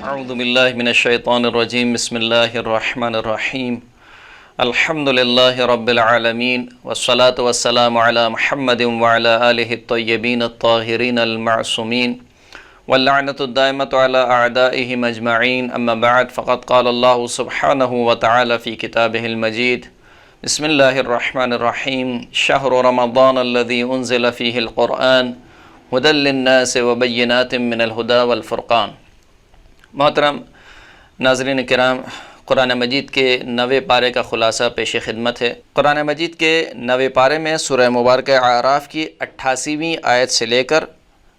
اعوذ باللہ من الشیطان الرجیم بسم اللہ الرحمن الرحیم الحمد للہ رب العالمین والصلاة والسلام علی محمد وعلی آلہ الطیبین الطاہرین المعصومین واللعنۃ الدائمۃ علی اعدائہم اجمعین اما بعد فقد قال اللہ سبحانہ وتعالی فی کتابہ المجید بسم اللہ الرحمن الرحیم شہر رمضان الذی انزل فیہ القرآن ہدی للناس وبینات من الہدی والفرقان۔ محترم ناظرین کرام، قرآن مجید کے 90 پارے کا خلاصہ پیش خدمت ہے۔ قرآن مجید کے 90 پارے میں سورہ مبارکہ اعراف کی 88ویں آیت سے لے کر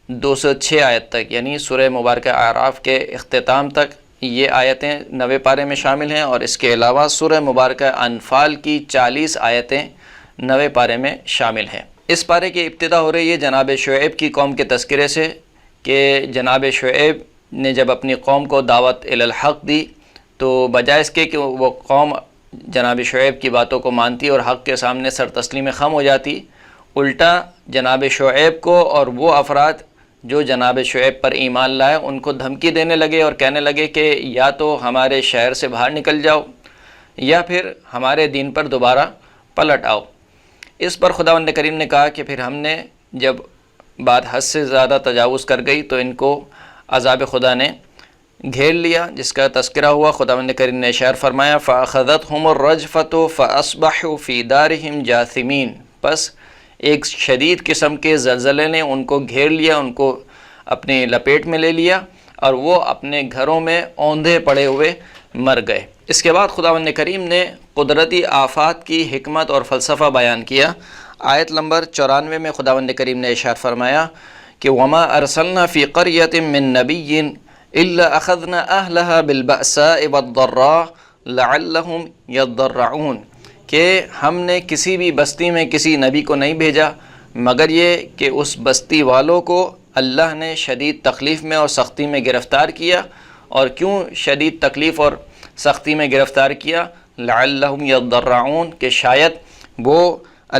206 آیت تک، یعنی سورہ مبارکہ اعراف کے اختتام تک یہ آیتیں 90 پارے میں شامل ہیں، اور اس کے علاوہ سورہ مبارکہ انفال کی 40 آیتیں 90 پارے میں شامل ہیں۔ اس پارے کی ابتدا ہو رہی ہے جناب شعیب کی قوم کے تذکرے سے، کہ جناب شعیب نے جب اپنی قوم کو دعوت الی الحق دی تو بجائے اس کے کہ وہ قوم جناب شعیب کی باتوں کو مانتی اور حق کے سامنے سر تسلیم خم ہو جاتی، الٹا جناب شعیب کو اور وہ افراد جو جناب شعیب پر ایمان لائے ان کو دھمکی دینے لگے اور کہنے لگے کہ یا تو ہمارے شہر سے باہر نکل جاؤ یا پھر ہمارے دین پر دوبارہ پلٹ آؤ۔ اس پر خداوند کریم نے کہا کہ پھر ہم نے جب بات حد سے زیادہ تجاوز کر گئی تو ان کو عذاب خدا نے گھیر لیا، جس کا تذکرہ ہوا۔ خداوند کریم نے اشار فرمایا فَأَخَذَتْهُمُ الرَّجْفَةُ فَأَصْبَحُوا فِي دَارِهِمْ جَاثِمِينَ، پس ایک شدید قسم کے زلزلے نے ان کو گھیر لیا، ان کو اپنی لپیٹ میں لے لیا، اور وہ اپنے گھروں میں اوندھے پڑے ہوئے مر گئے۔ اس کے بعد خداوند کریم نے قدرتی آفات کی حکمت اور فلسفہ بیان کیا۔ آیت نمبر 94 میں خداوند کریم نے ارشاد فرمایا کہ وَمَا أَرْسَلْنَا فِي قَرْيَةٍ مِّن نَّبِيٍّ إِلَّا أَخَذْنَا أَهْلَهَا بِالْبَأْسَاءِ وَالضَّرَّاءِ لَعَلَّهُمْ يَضَّرَّعُونَ، کہ ہم نے کسی بھی بستی میں کسی نبی کو نہیں بھیجا مگر یہ کہ اس بستی والوں کو اللہ نے شدید تکلیف میں اور سختی میں گرفتار کیا۔ اور کیوں شدید تکلیف اور سختی میں گرفتار کیا؟ لعلہم یضرعون، کہ شاید وہ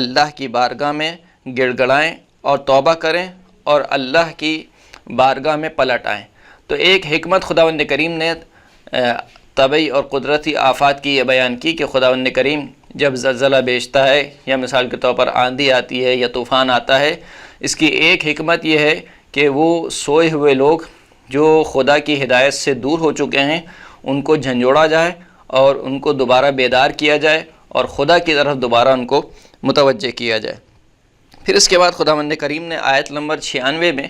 اللہ کی بارگاہ میں گڑ گڑائیں اور توبہ کریں اور اللہ کی بارگاہ میں پلٹ آئیں۔ تو ایک حکمت خداوند کریم نے طبعی اور قدرتی آفات کی یہ بیان کی کہ خداوند کریم جب زلزلہ بھیجتا ہے یا مثال کے طور پر آندھی آتی ہے یا طوفان آتا ہے، اس کی ایک حکمت یہ ہے کہ وہ سوئے ہوئے لوگ جو خدا کی ہدایت سے دور ہو چکے ہیں ان کو جھنجھوڑا جائے اور ان کو دوبارہ بیدار کیا جائے اور خدا کی طرف دوبارہ ان کو متوجہ کیا جائے۔ پھر اس کے بعد خداوند کریم نے آیت نمبر 96 میں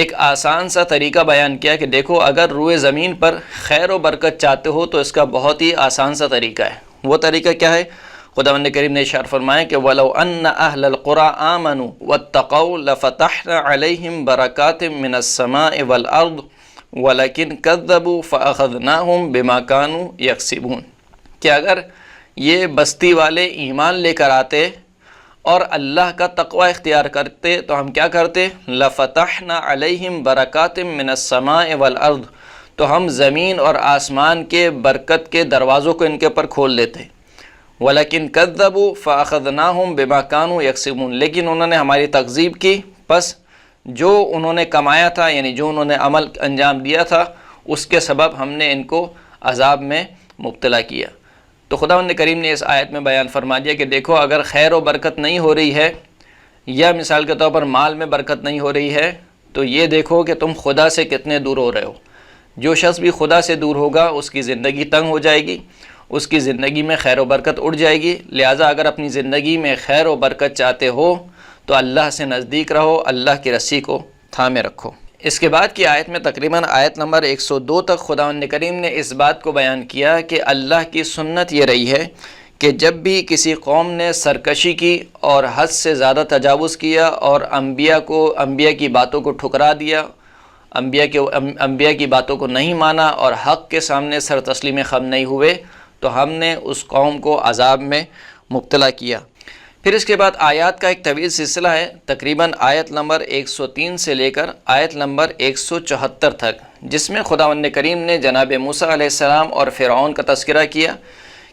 ایک آسان سا طریقہ بیان کیا کہ دیکھو اگر روئے زمین پر خیر و برکت چاہتے ہو تو اس کا بہت ہی آسان سا طریقہ ہے۔ وہ طریقہ کیا ہے؟ خداوند کریم نے ارشاد فرمایا کہ وَلَوْ أَنَّ أَهْلَ الْقُرَىٰ آمَنُوا وَاتَّقَوْا لَفَتَحْنَا عَلَيْهِمْ بَرَكَاتٍ مِّنَ السَّمَاءِ وَالْأَرْضِ وَلَكِنْ كَذَّبُوا فَأَخَذْنَاهُمْ بِمَا كَانُوا يَكْسِبُونَ، کہ اگر یہ بستی والے ایمان لے کر آتے اور اللہ کا تقوی اختیار کرتے تو ہم کیا کرتے؟ لَفَتَحْنَا عَلَيْهِمْ بَرَكَاتٍ مِّنَ السَّمَاءِ وَالْأَرْضِ، تو ہم زمین اور آسمان کے برکت کے دروازوں کو ان کے پر کھول دیتے۔ وَلَكِنْ كَذَّبُوا فَأَخَذْنَاهُمْ بِمَا كَانُوا يَكْسِبُونَ، لیکن انہوں نے ہماری تکذیب کی، پس جو انہوں نے کمایا تھا یعنی جو انہوں نے عمل انجام دیا تھا اس کے سبب ہم نے ان کو عذاب میں مبتلا کیا۔ تو خداوند کریم نے اس آیت میں بیان فرما دیا کہ دیکھو اگر خیر و برکت نہیں ہو رہی ہے یا مثال کے طور پر مال میں برکت نہیں ہو رہی ہے تو یہ دیکھو کہ تم خدا سے کتنے دور ہو رہے ہو۔ جو شخص بھی خدا سے دور ہوگا اس کی زندگی تنگ ہو جائے گی، اس کی زندگی میں خیر و برکت اڑ جائے گی۔ لہٰذا اگر اپنی زندگی میں خیر و برکت چاہتے ہو تو اللہ سے نزدیک رہو، اللہ کی رسی کو تھامے رکھو۔ اس کے بعد کی آیت میں تقریباً آیت نمبر 102 تک خداوند کریم نے اس بات کو بیان کیا کہ اللہ کی سنت یہ رہی ہے کہ جب بھی کسی قوم نے سرکشی کی اور حد سے زیادہ تجاوز کیا اور انبیاء کی باتوں کو ٹھکرا دیا، انبیاء کی باتوں کو نہیں مانا اور حق کے سامنے سر تسلیم خم نہیں ہوئے تو ہم نے اس قوم کو عذاب میں مبتلا کیا۔ پھر اس کے بعد آیات کا ایک طویل سلسلہ ہے، تقریباً آیت نمبر 103 سے لے کر آیت نمبر 174 تک، جس میں خداوند کریم نے جناب موسیٰ علیہ السلام اور فرعون کا تذکرہ کیا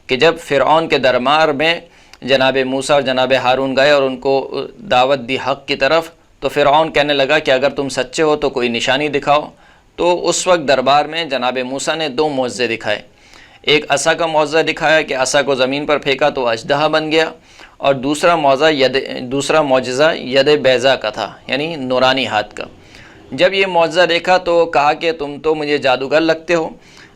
کہ جب فرعون کے دربار میں جناب موسیٰ اور جناب ہارون گئے اور ان کو دعوت دی حق کی طرف، تو فرعون کہنے لگا کہ اگر تم سچے ہو تو کوئی نشانی دکھاؤ۔ تو اس وقت دربار میں جناب موسیٰ نے 2 معجزے دکھائے۔ ایک عصا کا معجزہ دکھایا کہ عصا کو زمین پر پھینکا تو اژدہا بن گیا، اور دوسرا معجزہ ید بیضا کا تھا، یعنی نورانی ہاتھ کا۔ جب یہ معجزہ دیکھا تو کہا کہ تم تو مجھے جادوگر لگتے ہو،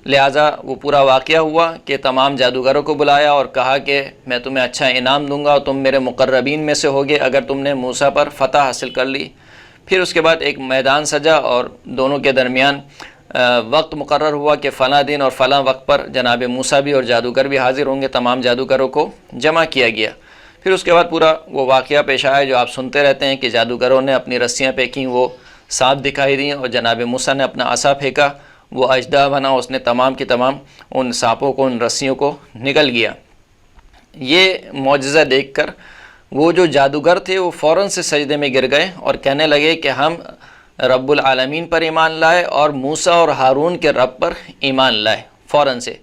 لہٰذا وہ پورا واقعہ ہوا کہ تمام جادوگروں کو بلایا اور کہا کہ میں تمہیں اچھا انعام دوں گا اور تم میرے مقربین میں سے ہوگے اگر تم نے موسیٰ پر فتح حاصل کر لی۔ پھر اس کے بعد ایک میدان سجا اور دونوں کے درمیان وقت مقرر ہوا کہ فلاں دن اور فلاں وقت پر جناب موسیٰ بھی اور جادوگر بھی حاضر ہوں گے، تمام جادوگروں کو جمع کیا گیا۔ پھر اس کے بعد پورا وہ واقعہ پیش آیا جو آپ سنتے رہتے ہیں کہ جادوگروں نے اپنی رسیاں پھینکیں، وہ سانپ دکھائی دیں، اور جناب موسیٰ نے اپنا عصا پھینکا، وہ اژدہا بنا، اس نے تمام کی تمام ان سانپوں کو، ان رسیوں کو نگل گیا۔ یہ معجزہ دیکھ کر وہ جو جادوگر تھے وہ فوراً سے سجدے میں گر گئے اور کہنے لگے کہ ہم رب العالمین پر ایمان لائے اور موسیٰ اور ہارون کے رب پر ایمان لائے فوراً سے۔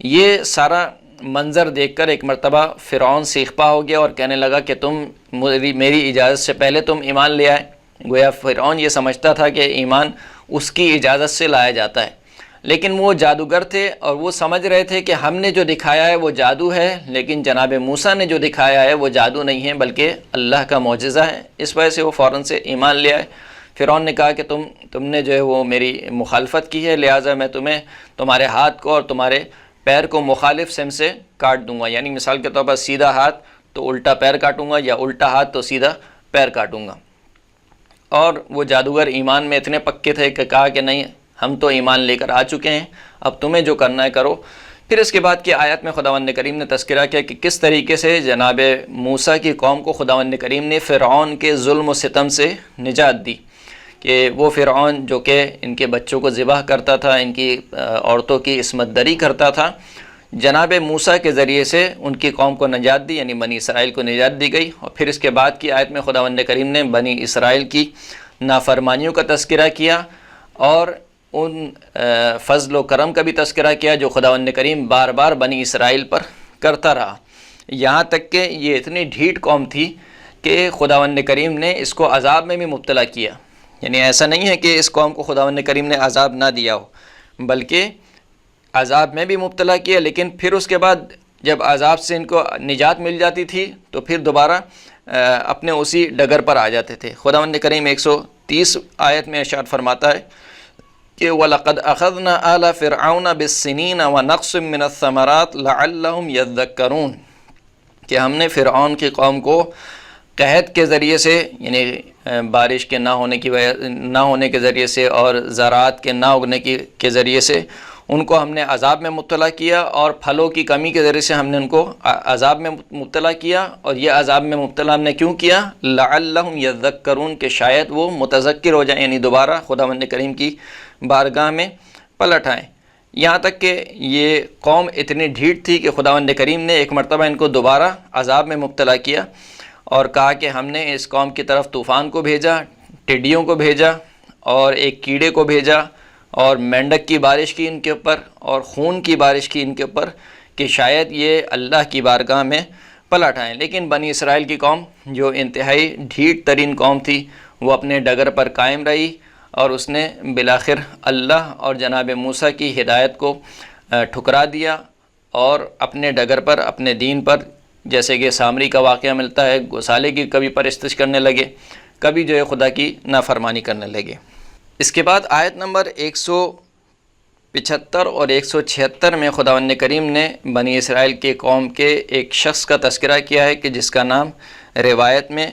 یہ سارا منظر دیکھ کر ایک مرتبہ فرعون سیخپا ہو گیا اور کہنے لگا کہ تم میری اجازت سے پہلے تم ایمان لے آئے۔ گویا فرعون یہ سمجھتا تھا کہ ایمان اس کی اجازت سے لایا جاتا ہے، لیکن وہ جادوگر تھے اور وہ سمجھ رہے تھے کہ ہم نے جو دکھایا ہے وہ جادو ہے، لیکن جناب موسیٰ نے جو دکھایا ہے وہ جادو نہیں ہے بلکہ اللہ کا معجزہ ہے۔ اس وجہ سے وہ فوراً سے ایمان لے آئے۔ فرعون نے کہا کہ تم نے جو ہے وہ میری مخالفت کی ہے، لہٰذا میں تمہارے ہاتھ کو اور تمہارے پیر کو مخالف سمت سے کاٹ دوں گا، یعنی مثال کے طور پر سیدھا ہاتھ تو الٹا پیر کاٹوں گا، یا الٹا ہاتھ تو سیدھا پیر کاٹوں گا۔ اور وہ جادوگر ایمان میں اتنے پکے تھے کہ کہا کہ نہیں، ہم تو ایمان لے کر آ چکے ہیں، اب تمہیں جو کرنا ہے کرو۔ پھر اس کے بعد کی آیت میں خداوند کریم نے تذکرہ کیا کہ کس طریقے سے جناب موسیٰ کی قوم کو خداوند کریم نے فرعون کے ظلم و ستم سے نجات دی، کہ وہ فرعون جو کہ ان کے بچوں کو ذبح کرتا تھا، ان کی عورتوں کی عصمت دری کرتا تھا، جناب موسیٰ کے ذریعے سے ان کی قوم کو نجات دی، یعنی بنی اسرائیل کو نجات دی گئی۔ اور پھر اس کے بعد کی آیت میں خداوند کریم نے بنی اسرائیل کی نافرمانیوں کا تذکرہ کیا اور ان فضل و کرم کا بھی تذکرہ کیا جو خداوند کریم بار بار بنی اسرائیل پر کرتا رہا، یہاں تک کہ یہ اتنی ڈھیٹ قوم تھی کہ خداوند کریم نے اس کو عذاب میں بھی مبتلا کیا۔ یعنی ایسا نہیں ہے کہ اس قوم کو خداوند کریم نے عذاب نہ دیا ہو، بلکہ عذاب میں بھی مبتلا کیا، لیکن پھر اس کے بعد جب عذاب سے ان کو نجات مل جاتی تھی تو پھر دوبارہ اپنے اسی ڈگر پر آ جاتے تھے۔ خداوند کریم 130 آیت میں ارشاد فرماتا ہے کہ وَلَقَدْ أَخَذْنَا آلَ فِرْعَوْنَ بِالسِّنِينَ وَنَقْصٍ مِّنَ الثَّمَرَاتِ لَعَلَّهُمْ يَذَّكَّرُونَ، کہ ہم نے فرعون کی قوم کو قحط کے ذریعے سے، یعنی بارش کے نہ ہونے کے ذریعے سے اور زراعت کے نہ اگنے کے ذریعے سے ان کو ہم نے عذاب میں مبتلا کیا، اور پھلوں کی کمی کے ذریعے سے ہم نے ان کو عذاب میں مبتلا کیا۔ اور یہ عذاب میں مبتلا ہم نے کیوں کیا؟ لعلہم یذکرون، کہ شاید وہ متذکر ہو جائیں، یعنی دوبارہ خداوند کریم کی بارگاہ میں پلٹ آئیں۔ یہاں تک کہ یہ قوم اتنی ڈھیٹ تھی کہ خداوند کریم نے ایک مرتبہ ان کو دوبارہ عذاب میں مبتلا کیا اور کہا کہ ہم نے اس قوم کی طرف طوفان کو بھیجا، ٹڈیوں کو بھیجا اور ایک کیڑے کو بھیجا اور مینڈک کی بارش کی ان کے اوپر اور خون کی بارش کی ان کے اوپر، کہ شاید یہ اللہ کی بارگاہ میں پلٹ آئیں۔ لیکن بنی اسرائیل کی قوم جو انتہائی ڈھیٹ ترین قوم تھی وہ اپنے ڈگر پر قائم رہی، اور اس نے بالآخر اللہ اور جناب موسیٰ کی ہدایت کو ٹھکرا دیا اور اپنے ڈگر پر، اپنے دین پر، جیسے کہ سامری کا واقعہ ملتا ہے، گوسالے کی کبھی پرستش کرنے لگے، کبھی جو ہے خدا کی نافرمانی کرنے لگے۔ اس کے بعد آیت نمبر 175 اور 176 میں خداوند کریم نے بنی اسرائیل کے قوم کے ایک شخص کا تذکرہ کیا ہے کہ جس کا نام روایت میں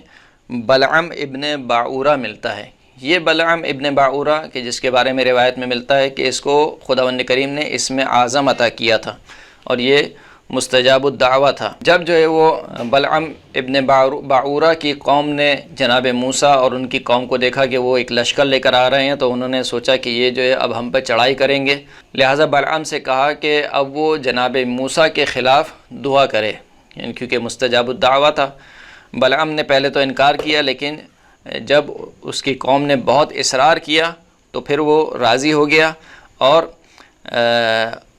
بلعم ابن باعورہ ملتا ہے۔ یہ بلعم ابن باعورہ کہ جس کے بارے میں روایت میں ملتا ہے کہ اس کو خداوند کریم نے اسم اعظم عطا کیا تھا اور یہ مستجاب الدعوہ تھا۔ جب جو ہے وہ بلعم ابن باعورہ کی قوم نے جناب موسیٰ اور ان کی قوم کو دیکھا کہ وہ ایک لشکر لے کر آ رہے ہیں، تو انہوں نے سوچا کہ یہ جو ہے اب ہم پہ چڑھائی کریں گے، لہٰذا بلعم سے کہا کہ اب وہ جناب موسیٰ کے خلاف دعا کرے، یعنی کیونکہ مستجاب الدعوہ تھا۔ بلعم نے پہلے تو انکار کیا، لیکن جب اس کی قوم نے بہت اصرار کیا تو پھر وہ راضی ہو گیا اور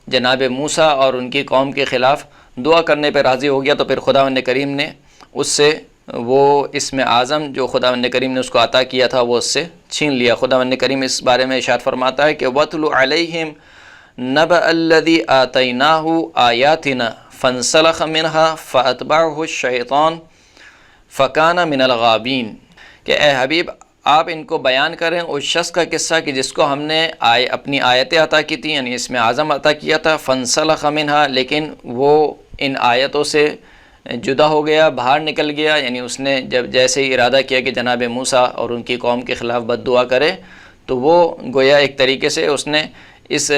جناب موسیٰ اور ان کی قوم کے خلاف دعا کرنے پہ راضی ہو گیا۔ تو پھر خداوند کریم نے اس سے وہ اسم اعظم جو خداوند کریم نے اس کو عطا کیا تھا وہ اس سے چھین لیا۔ خداوند کریم اس بارے میں ارشاد فرماتا ہے کہ وَاتْلُ عَلَيْهِمْ نَبَأَ الَّذِي آتَيْنَاهُ آيَاتِنَا فَانْسَلَخَ مِنْهَا فَأَتْبَعَهُ الشَّيْطَانُ فَكَانَ مِنَ الْغَابِينَ کہ اے حبیب آپ ان کو بیان کریں اس شخص کا قصہ کہ جس کو ہم نے اپنی آیتیں عطا کی تھیں، یعنی اسم اعظم عطا کیا تھا، فَانْسَلَخَ مِنْهَا، لیکن وہ ان آیتوں سے جدا ہو گیا، باہر نکل گیا، یعنی اس نے جب جیسے ہی ارادہ کیا کہ جناب موسیٰ اور ان کی قوم کے خلاف بد دعا کرے تو وہ گویا ایک طریقے سے اس نے اس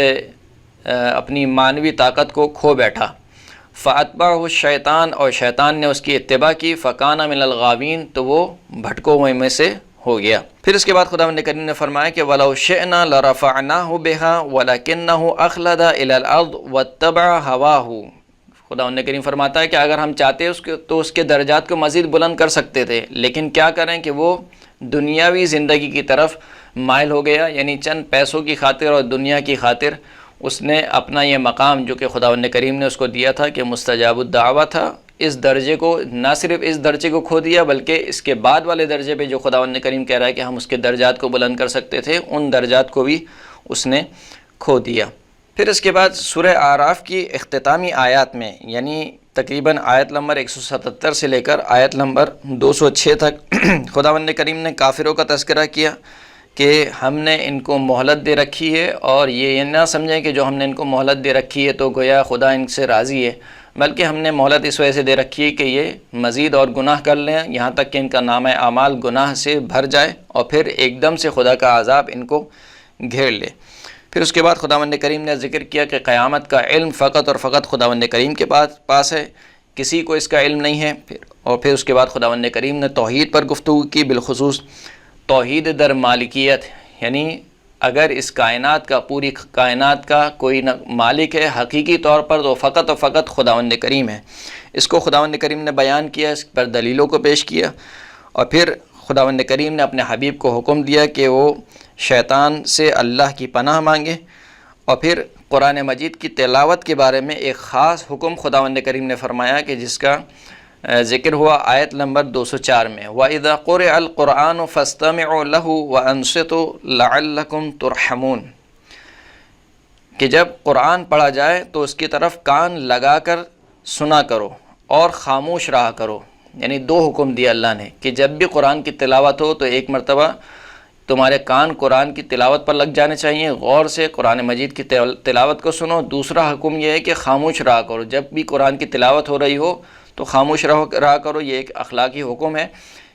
اپنی معنوی طاقت کو کھو بیٹھا۔ فَأَتْبَعَهُ الشَّيْطَانُ، اور شیطان نے اس کی اتباع کی، فَكَانَ مِنَ الْغَاوِينَ، تو وہ بھٹکوں ہوئے میں سے ہو گیا۔ پھر اس کے بعد خداوند کریم نے فرمایا کہ وَلَوْ شِئْنَا لَرَفَعْنَاهُ بِهَا وَلَكِنَّهُ أَخْلَدَ إِلَى الْأَرْضِ وَاتَّبَعَ هَوَاهُ۔ خداوند کریم فرماتا ہے کہ اگر ہم چاہتے تو اس کے درجات کو مزید بلند کر سکتے تھے، لیکن کیا کریں کہ وہ دنیاوی زندگی کی طرف مائل ہو گیا، یعنی چند پیسوں کی خاطر اور دنیا کی خاطر اس نے اپنا یہ مقام جو کہ خداوند کریم نے اس کو دیا تھا کہ مستجاب الدعوہ تھا، اس درجے کو نہ صرف اس درجے کو کھو دیا بلکہ اس کے بعد والے درجے پہ جو خداوند کریم کہہ رہا ہے کہ ہم اس کے درجات کو بلند کر سکتے تھے، ان درجات کو بھی اس نے کھو دیا۔ پھر اس کے بعد سورہ اعراف کی اختتامی آیات میں، یعنی تقریباً آیت نمبر 177 سے لے کر آیت نمبر 206 تک خداوند کریم نے کافروں کا تذکرہ کیا کہ ہم نے ان کو مہلت دے رکھی ہے، اور یہ نہ سمجھیں کہ جو ہم نے ان کو مہلت دے رکھی ہے تو گویا خدا ان سے راضی ہے، بلکہ ہم نے مہلت اس وجہ سے دے رکھی ہے کہ یہ مزید اور گناہ کر لیں یہاں تک کہ ان کا نامہ اعمال گناہ سے بھر جائے اور پھر ایک دم سے خدا کا عذاب ان کو گھیر لے۔ پھر اس کے بعد خداوند کریم نے ذکر کیا کہ قیامت کا علم فقط اور فقط خداوند کریم کے پاس ہے، کسی کو اس کا علم نہیں ہے۔ اور پھر اس کے بعد خداوند کریم نے توحید پر گفتگو کی، بالخصوص توحید در مالکیت، یعنی اگر اس کائنات کا، پوری کائنات کا کوئی مالک ہے حقیقی طور پر تو فقط اور فقط خداوند کریم ہے۔ اس کو خداوند کریم نے بیان کیا، اس پر دلیلوں کو پیش کیا، اور پھر خداوند کریم نے اپنے حبیب کو حکم دیا کہ وہ شیطان سے اللہ کی پناہ مانگے، اور پھر قرآن مجید کی تلاوت کے بارے میں ایک خاص حکم خداوند کریم نے فرمایا کہ جس کا ذکر ہوا آیت نمبر 204 میں، وَإِذَا قُرِئَ الْقُرْآنُ فَاسْتَمِعُوا لَهُ وَأَنصِتُوا لَعَلَّكُمْ تُرْحَمُونَ، کہ جب قرآن پڑھا جائے تو اس کی طرف کان لگا کر سنا کرو اور خاموش رہا کرو۔ یعنی دو حکم دیا اللہ نے کہ جب بھی قرآن کی تلاوت ہو تو ایک مرتبہ تمہارے کان قرآن کی تلاوت پر لگ جانے چاہیے، غور سے قرآن مجید کی تلاوت کو سنو۔ دوسرا حکم یہ ہے کہ خاموش رہا کرو، جب بھی قرآن کی تلاوت ہو رہی ہو تو خاموش رہا کرو۔ یہ ایک اخلاقی حکم ہے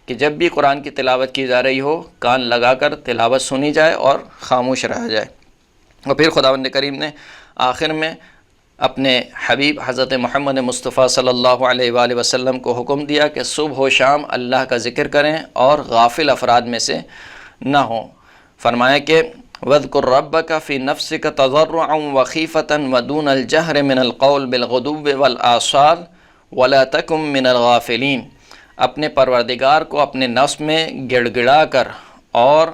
کہ جب بھی قرآن کی تلاوت کی جا رہی ہو کان لگا کر تلاوت سنی جائے اور خاموش رہا جائے۔ اور پھر خداوند کریم نے آخر میں اپنے حبیب حضرت محمد مصطفیٰ صلی اللہ علیہ وآلہ وسلم کو حکم دیا کہ صبح و شام اللہ کا ذکر کریں اور غافل افراد میں سے نہ ہوں۔ فرمایا کہ وَاذْكُرْ رَبَّكَ فِي نَفْسِكَ تَضَرُّعًا وَخِيفَةً وَدُونَ الْجَهْرِ مِنَ الْقَوْلِ بِالْغُدُوِّ وَالْآصَالِ وَلَا تَكُن مِّنَ الْغَافِلِينَ، اپنے پروردگار کو اپنے نفس میں گڑ گڑا کر اور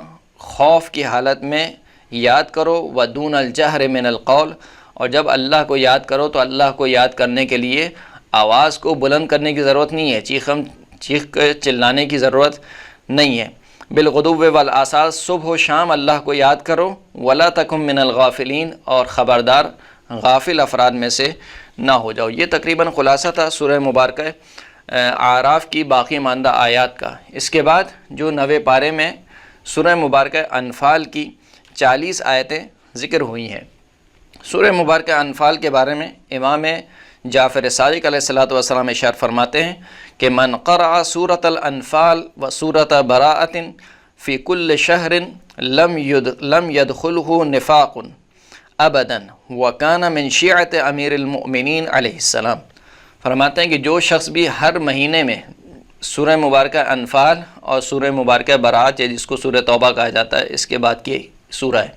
خوف کی حالت میں یاد کرو، وَدُونَ الْجَهْرِ مِنَ الْقَوْلِ، اور جب اللہ کو یاد کرو تو اللہ کو یاد کرنے کے لیے آواز کو بلند کرنے کی ضرورت نہیں ہے، چیخ کر چلانے کی ضرورت نہیں ہے۔ بالغدو والآصال، صبح و شام اللہ کو یاد کرو، ولا تکم من الغافلین، اور خبردار غافل افراد میں سے نہ ہو جاؤ۔ یہ تقریباً خلاصہ تھا سورہ مبارکہ اعراف کی باقی ماندہ آیات کا۔ اس کے بعد جو 9ویں پارے میں سورہ مبارکہ انفال کی 40 آیتیں ذکر ہوئی ہیں۔ سورہ مبارکہ انفال کے بارے میں امام جعفر صادق علیہ السلام ارشاد فرماتے ہیں کہ من قرأ سورۃ الانفال و سورۃ براءۃ فی کل شہر لم يدخلہ نفاق ابدا وکان من شیعۃ امیر المؤمنین علیہ السلام۔ فرماتے ہیں کہ جو شخص بھی ہر مہینے میں سورہ مبارکہ انفال اور سورہ مبارکہ براءت، جس کو سورہ توبہ کہا جاتا ہے، اس کے بعد کی سورہ ہے،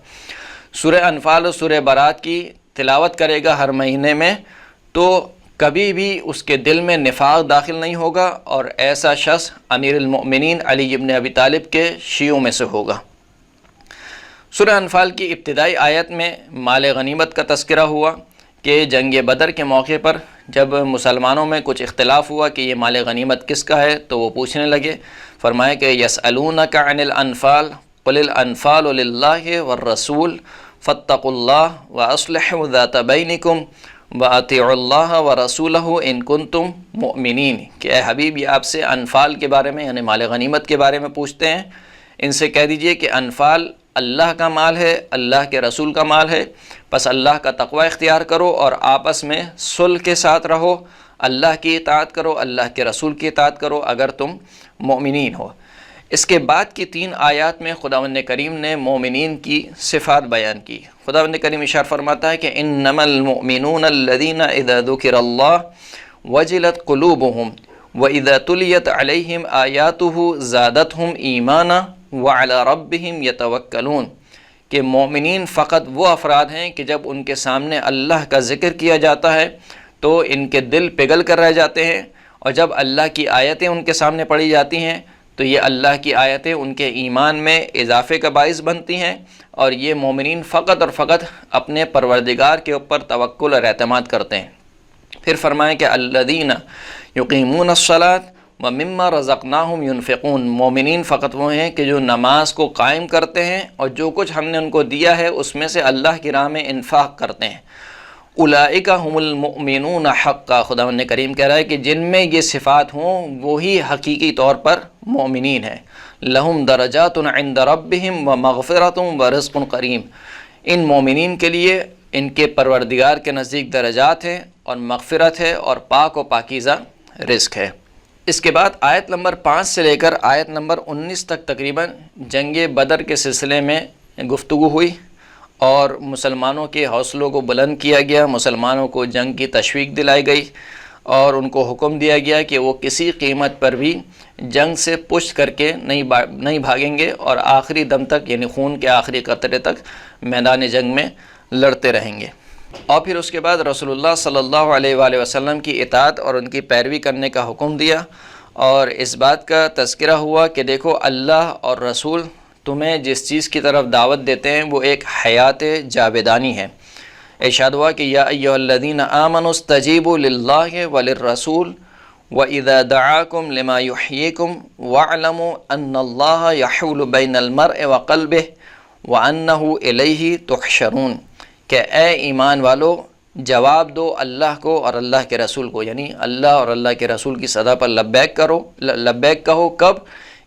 سورہ انفال اور سورہ براءت کی تلاوت کرے گا ہر مہینے میں، تو کبھی بھی اس کے دل میں نفاق داخل نہیں ہوگا، اور ایسا شخص امیر المؤمنین علی ابن ابی طالب کے شیعوں میں سے ہوگا۔ سورہ انفال کی ابتدائی آیت میں مال غنیمت کا تذکرہ ہوا کہ جنگ بدر کے موقع پر جب مسلمانوں میں کچھ اختلاف ہوا کہ یہ مال غنیمت کس کا ہے تو وہ پوچھنے لگے، فرمایا کہ یسألونک عن الانفال قل الانفال للہ والرسول فاتقوا اللہ واصلحوا ذات بینکم وَأَطِيعُوا اللَّهَ وَرَسُولَهُ إِن كُنتُم مُؤْمِنِينَ کہ اے حبیب یہ آپ سے انفال کے بارے میں یعنی مال غنیمت کے بارے میں پوچھتے ہیں، ان سے کہہ دیجئے کہ انفال اللہ کا مال ہے، اللہ کے رسول کا مال ہے، پس اللہ کا تقوی اختیار کرو اور آپس میں صلح کے ساتھ رہو، اللہ کی اطاعت کرو، اللہ کے رسول کی اطاعت کرو اگر تم مومنین ہو۔ اس کے بعد کی 3 آیات میں خداوند کریم نے مومنین کی صفات بیان کی۔ خداوند کریم ارشاد فرماتا ہے کہ انما المؤمنون الذین اذا ذکر اللہ وجلت قلوبهم واذا تلیت علیہم آیاتہ زادتہم ایمانا وعلی ربہم یتوکلون کہ مومنین فقط وہ افراد ہیں کہ جب ان کے سامنے اللہ کا ذکر کیا جاتا ہے تو ان کے دل پگھل کر رہ جاتے ہیں، اور جب اللہ کی آیتیں ان کے سامنے پڑھی جاتی ہیں تو یہ اللہ کی آیتیں ان کے ایمان میں اضافے کا باعث بنتی ہیں، اور یہ مومنین فقط اور فقط اپنے پروردگار کے اوپر توکل اور اعتماد کرتے ہیں۔ پھر فرمائیں کہ الذین یقیمون الصلاۃ ومما رزقناہم ینفقون مومنین فقط وہ ہیں کہ جو نماز کو قائم کرتے ہیں اور جو کچھ ہم نے ان کو دیا ہے اس میں سے اللہ کی راہ میں انفاق کرتے ہیں۔ اولئک هم المؤمنون حقا خداوند کریم کہہ رہا ہے کہ جن میں یہ صفات ہوں وہی حقیقی طور پر مومنین ہیں۔ لہم درجات عند ربہم ومغفرۃ ورزق کریم ان مومنین کے لیے ان کے پروردگار کے نزدیک درجات ہیں اور مغفرت ہے اور پاک و پاکیزہ رزق ہے۔ اس کے بعد آیت نمبر 5 سے لے کر آیت نمبر 19 تک تقریباً جنگ بدر کے سلسلے میں گفتگو ہوئی اور مسلمانوں کے حوصلوں کو بلند کیا گیا، مسلمانوں کو جنگ کی تشویق دلائی گئی اور ان کو حکم دیا گیا کہ وہ کسی قیمت پر بھی جنگ سے پشت کر کے نہیں بھاگیں گے اور آخری دم تک یعنی خون کے آخری قطرے تک میدان جنگ میں لڑتے رہیں گے۔ اور پھر اس کے بعد رسول اللہ صلی اللہ علیہ وآلہ وسلم کی اطاعت اور ان کی پیروی کرنے کا حکم دیا، اور اس بات کا تذکرہ ہوا کہ دیکھو اللہ اور رسول تمہیں جس چیز کی طرف دعوت دیتے ہیں وہ ایک حیات جاودانی ہے۔ ارشاد ہوا کہ یا ایھا الذین آمنوا استجیبوا للہ وللرسول وَإِذَا دَعَاكُمْ لِمَا يُحْيِيكُمْ وَاعْلَمُوا أَنَّ اللَّهَ يَحُولُ بَيْنَ الْمَرْءِ وَقَلْبِهِ وَأَنَّهُ إِلَيْهِ تُحْشَرُونَ کہ اے ایمان والو جواب دو اللہ کو اور اللہ کے رسول کو، یعنی اللہ اور اللہ کے رسول کی صدا پر لبیک کہو۔ کب؟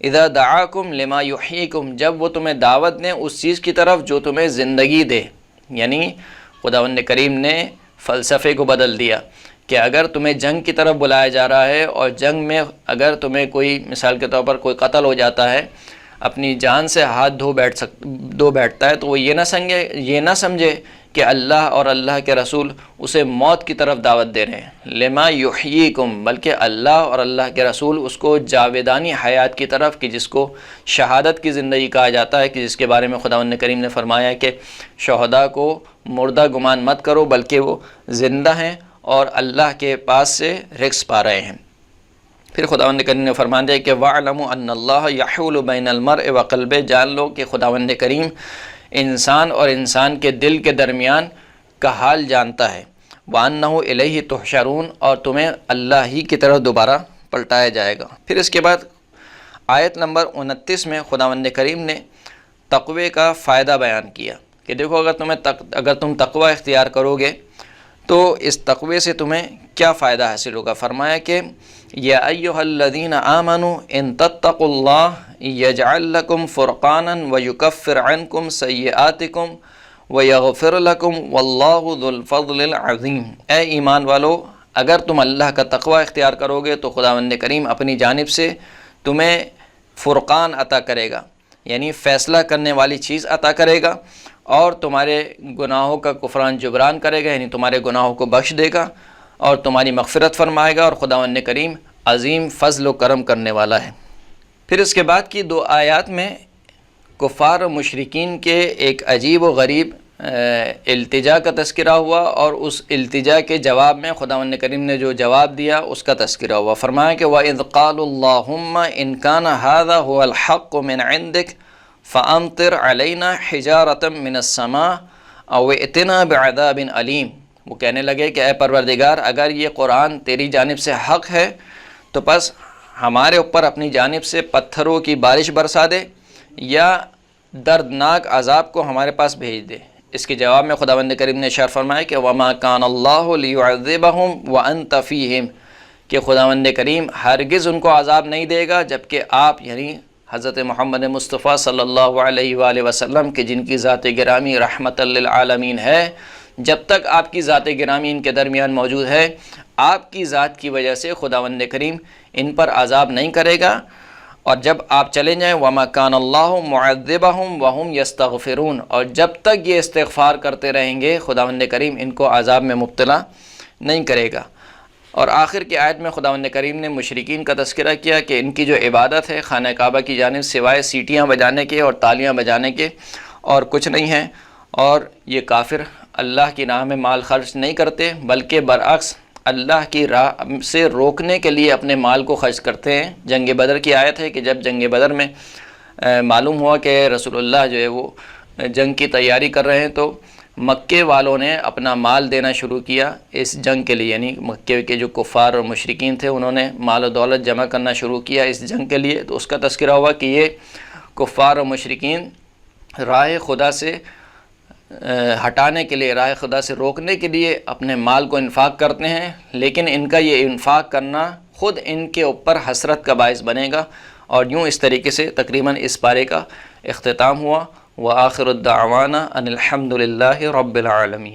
اذا دعاکم لما یحییکم جب وہ تمہیں دعوت دیں اس چیز کی طرف جو تمہیں زندگی دے، یعنی خداوند کریم نے فلسفے کو بدل دیا کہ اگر تمہیں جنگ کی طرف بلایا جا رہا ہے اور جنگ میں اگر تمہیں کوئی مثال کے طور پر کوئی قتل ہو جاتا ہے، اپنی جان سے ہاتھ دھو بیٹھتا ہے تو وہ یہ نہ سمجھے کہ اللہ اور اللہ کے رسول اسے موت کی طرف دعوت دے رہے ہیں، لما یحییکم بلکہ اللہ اور اللہ کے رسول اس کو جاودانی حیات کی طرف کہ جس کو شہادت کی زندگی کہا جاتا ہے، کہ جس کے بارے میں خداوند کریم نے فرمایا ہے کہ شہداء کو مردہ گمان مت کرو بلکہ وہ زندہ ہیں اور اللہ کے پاس سے رزق پا رہے ہیں۔ پھر خداوند کریم نے فرما دیا کہ وَاعْلَمُوا أَنَّ اللَّهَ يَحُولُ بَيْنَ الْمَرْءِ وَقَلْبِهِ جان لو کہ خداوند کریم انسان اور انسان کے دل کے درمیان کا حال جانتا ہے، وَأَنَّهُ إِلَيْهِ تُحْشَرُونَ اور تمہیں اللہ ہی کی طرف دوبارہ پلٹایا جائے گا۔ پھر اس کے بعد آیت نمبر 29 میں خداوند کریم نے تقوی کا فائدہ بیان کیا کہ دیکھو اگر تم تقوی اختیار کرو گے تو اس تقوی سے تمہیں کیا فائدہ حاصل ہوگا۔ فرمایا کہ یا ایھا الذین آمنوا ان تتقوا اللہ یجعل لکم فرقانا ویکفر عنکم سیئاتکم ویغفر لکم واللہ ذو الفضل العظیم اے ایمان والو اگر تم اللہ کا تقوی اختیار کرو گے تو خداوند کریم اپنی جانب سے تمہیں فرقان عطا کرے گا، یعنی فیصلہ کرنے والی چیز عطا کرے گا، اور تمہارے گناہوں کا کفران جبران کرے گا، یعنی تمہارے گناہوں کو بخش دے گا اور تمہاری مغفرت فرمائے گا، اور خداوند کریم عظیم فضل و کرم کرنے والا ہے۔ پھر اس کے بعد کی 2 آیات میں کفار و مشرکین کے ایک عجیب و غریب التجا کا تذکرہ ہوا، اور اس التجا کے جواب میں خداوند کریم نے جو جواب دیا اس کا تذکرہ ہوا۔ فرمایا کہ وَإِذْ قَالُوا اللَّهُمَّ إِنْ كَانَ هَذَا هُوَ الْحَقُّ مِنْ عِنْدِكَ فَأَمْطِرْ عَلَيْنَا حِجَارَةً مِنَ السَّمَاءِ أَوْ ائْتِنَا بِعَذَابٍ أَلِيمٍ وہ کہنے لگے کہ اے پروردگار، اگر یہ قرآن تیری جانب سے حق ہے تو بس ہمارے اوپر اپنی جانب سے پتھروں کی بارش برسا دے یا دردناک عذاب کو ہمارے پاس بھیج دے۔ اس کے جواب میں خداوند کریم نے ارشاد فرمایا کہ وَمَا كَانَ اللَّهُ لِيُعَذِّبَهُمْ وَأَنْتَ فِيهِمْ، کہ خداوند کریم ہرگز ان کو عذاب نہیں دے گا جبکہ آپ، یعنی حضرت محمد مصطفیٰ صلی اللہ علیہ وآلہ وسلم کے جن کی ذات گرامی رحمت للعالمین ہے، جب تک آپ کی ذات گرامی ان کے درمیان موجود ہے، آپ کی ذات کی وجہ سے خداوند کریم ان پر عذاب نہیں کرے گا، اور جب آپ چلے جائیں وَمَا كَانَ اللَّهُ مُعَذِّبَهُمْ وَهُمْ يَسْتَغْفِرُونَ، اور جب تک یہ استغفار کرتے رہیں گے خداوند کریم ان کو عذاب میں مبتلا نہیں کرے گا۔ اور آخر کی آیت میں خداوند کریم نے مشرکین کا تذکرہ کیا کہ ان کی جو عبادت ہے خانہ کعبہ کی جانب سوائے سیٹیاں بجانے کے اور تالیاں بجانے کے اور کچھ نہیں ہے، اور یہ کافر اللہ کی راہ میں مال خرچ نہیں کرتے بلکہ برعکس اللہ کی راہ سے روکنے کے لیے اپنے مال کو خرچ کرتے ہیں۔ جنگ بدر کی آیت ہے کہ جب جنگ بدر میں معلوم ہوا کہ رسول اللہ جو ہے وہ جنگ کی تیاری کر رہے ہیں تو مکے والوں نے اپنا مال دینا شروع کیا اس جنگ کے لیے، یعنی مکے کے جو کفار اور مشرکین تھے انہوں نے مال و دولت جمع کرنا شروع کیا اس جنگ کے لیے۔ تو اس کا تذکرہ ہوا کہ یہ کفار اور مشرکین راہ خدا سے ہٹانے کے لیے، راہ خدا سے روکنے کے لیے اپنے مال کو انفاق کرتے ہیں، لیکن ان کا یہ انفاق کرنا خود ان کے اوپر حسرت کا باعث بنے گا۔ اور یوں اس طریقے سے تقریباً اس پارے کا اختتام ہوا۔ وآخر الدعوانا ان الحمد للہ رب العالمین۔